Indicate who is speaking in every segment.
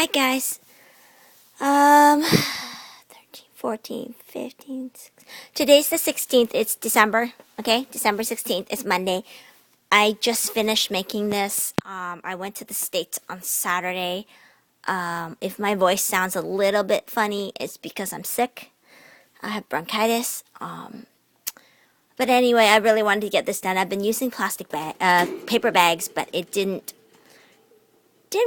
Speaker 1: Alright guys, 13, 14, 15, 16. Today's the 16th, it's December, okay? December 16th, it's Monday. I just finished making this. I went to the States on Saturday. If my voice sounds a little bit funny, it's because I'm sick. I have bronchitis. But anyway, I really wanted to get this done. I've been using paper bags, but it didn't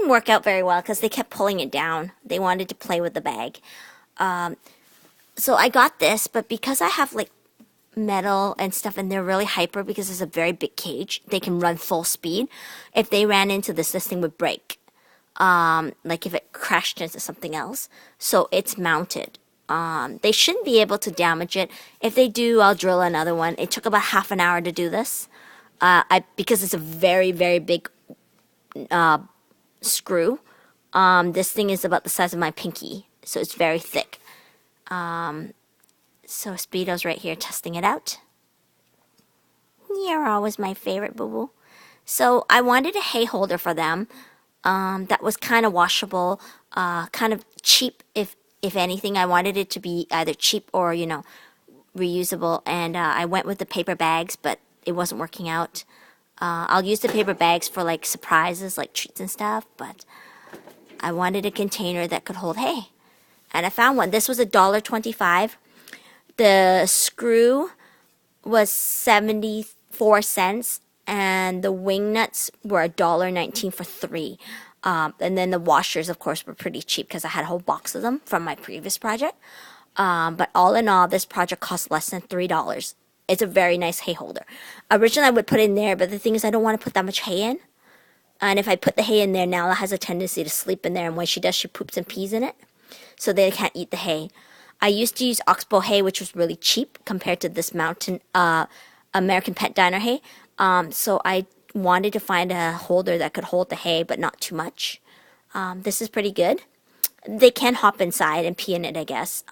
Speaker 1: work out very well because they kept pulling it down. They wanted to play with the bag. So I got this, but because I have like metal and stuff and they're really hyper because it's a very big cage, they can run full speed. If they ran into this thing would break. Like if it crashed into something else. So it's mounted. They shouldn't be able to damage it. If they do, I'll drill another one. It took about half an hour to do this. Because it's a very, very big screw. This thing is about the size of my pinky, so it's very thick. So Speedo's right here testing it out. You're always my favorite, boo-boo. So I wanted a hay holder for them that was kind of washable, kind of cheap if anything. I wanted it to be either cheap or, reusable, and I went with the paper bags, but it wasn't working out. I'll use the paper bags for like surprises, like treats and stuff, but I wanted a container that could hold hay. And I found one. This was $1.25. The screw was 74 cents, and the wing nuts were $1.19 for 3. And then the washers, of course, were pretty cheap because I had a whole box of them from my previous project. But all in all, this project cost less than $3. It's a very nice hay holder. Originally, I would put it in there, but the thing is I don't want to put that much hay in. And if I put the hay in there, Nala has a tendency to sleep in there, and when she does, she poops and pees in it. So they can't eat the hay. I used to use Oxbow hay, which was really cheap compared to this mountain American Pet Diner hay. So I wanted to find a holder that could hold the hay, but not too much. This is pretty good. They can hop inside and pee in it, I guess.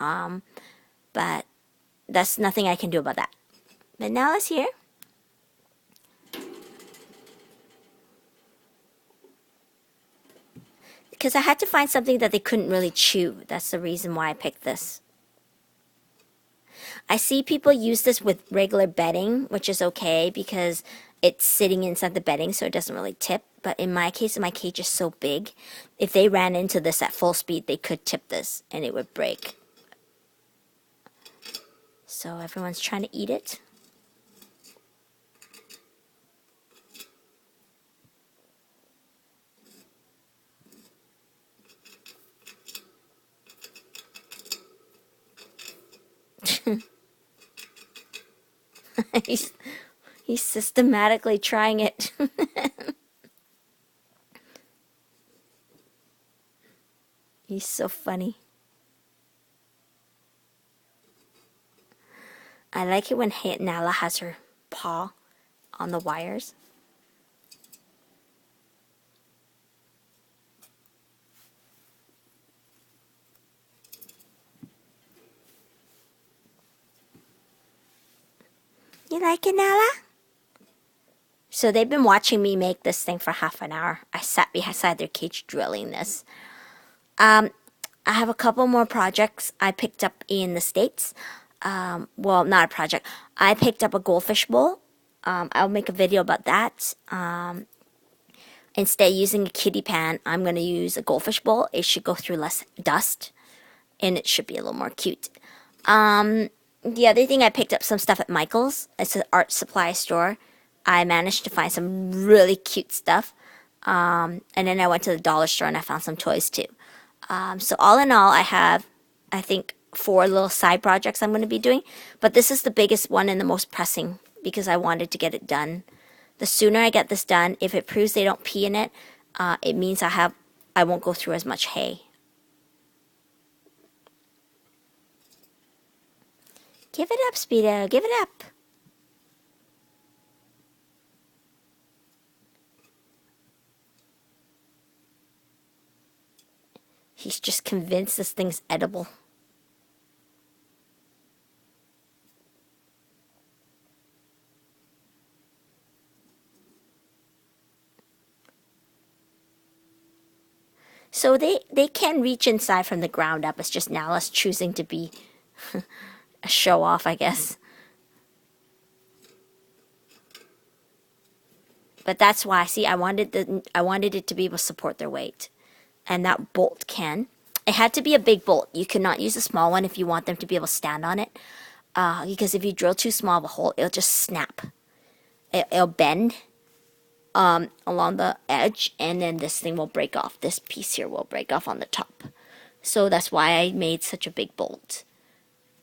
Speaker 1: But that's nothing I can do about that. But now let's hear. Because I had to find something that they couldn't really chew. That's the reason why I picked this. I see people use this with regular bedding, which is okay because it's sitting inside the bedding so it doesn't really tip. But in my case, my cage is so big, if they ran into this at full speed, they could tip this and it would break. So everyone's trying to eat it. He's systematically trying it. He's so funny. I like it when Nala has her paw on the wires. You like it, Nala? So they've been watching me make this thing for half an hour. I sat beside their cage drilling this. I have a couple more projects I picked up in the States. Well, not a project. I picked up a goldfish bowl. I'll make a video about that. Instead of using a kitty pan, I'm going to use a goldfish bowl. It should go through less dust, and it should be a little more cute. The other thing, I picked up some stuff at Michael's. It's an art supply store. I managed to find some really cute stuff. And then I went to the dollar store and I found some toys too. So all in all, I have, I think, 4 little side projects I'm going to be doing. But this is the biggest one and the most pressing because I wanted to get it done. The sooner I get this done, if it proves they don't pee in it, it means I won't go through as much hay. Give it up, Speedo. Give it up. He's just convinced this thing's edible. So So they can reach inside from the ground up. It's just Nala's choosing to be a show off, I guess. But that's why, see, I wanted it to be able to support their weight. And that bolt can. It had to be a big bolt. You cannot use a small one if you want them to be able to stand on it. Because if you drill too small of a hole, it'll just snap. It'll bend along the edge, and then this thing will break off. This piece here will break off on the top. So that's why I made such a big bolt.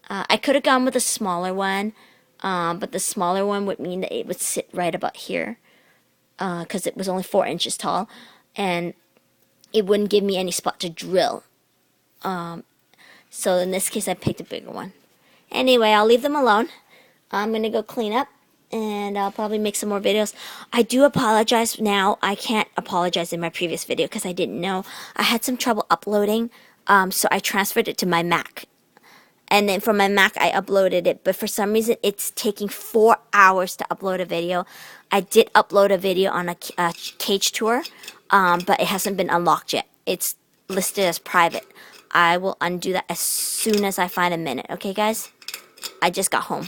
Speaker 1: I could have gone with a smaller one, but the smaller one would mean that it would sit right about here. Because it was only 4 inches tall, and it wouldn't give me any spot to drill. So in this case, I picked a bigger one. Anyway, I'll leave them alone. I'm going to go clean up, and I'll probably make some more videos. I do apologize now. I can't apologize in my previous video because I didn't know. I had some trouble uploading, so I transferred it to my Mac. And then from my Mac, I uploaded it. But for some reason, it's taking 4 hours to upload a video. I did upload a video on a cage tour, but it hasn't been unlocked yet. It's listed as private. I will undo that as soon as I find a minute. Okay, guys? I just got home.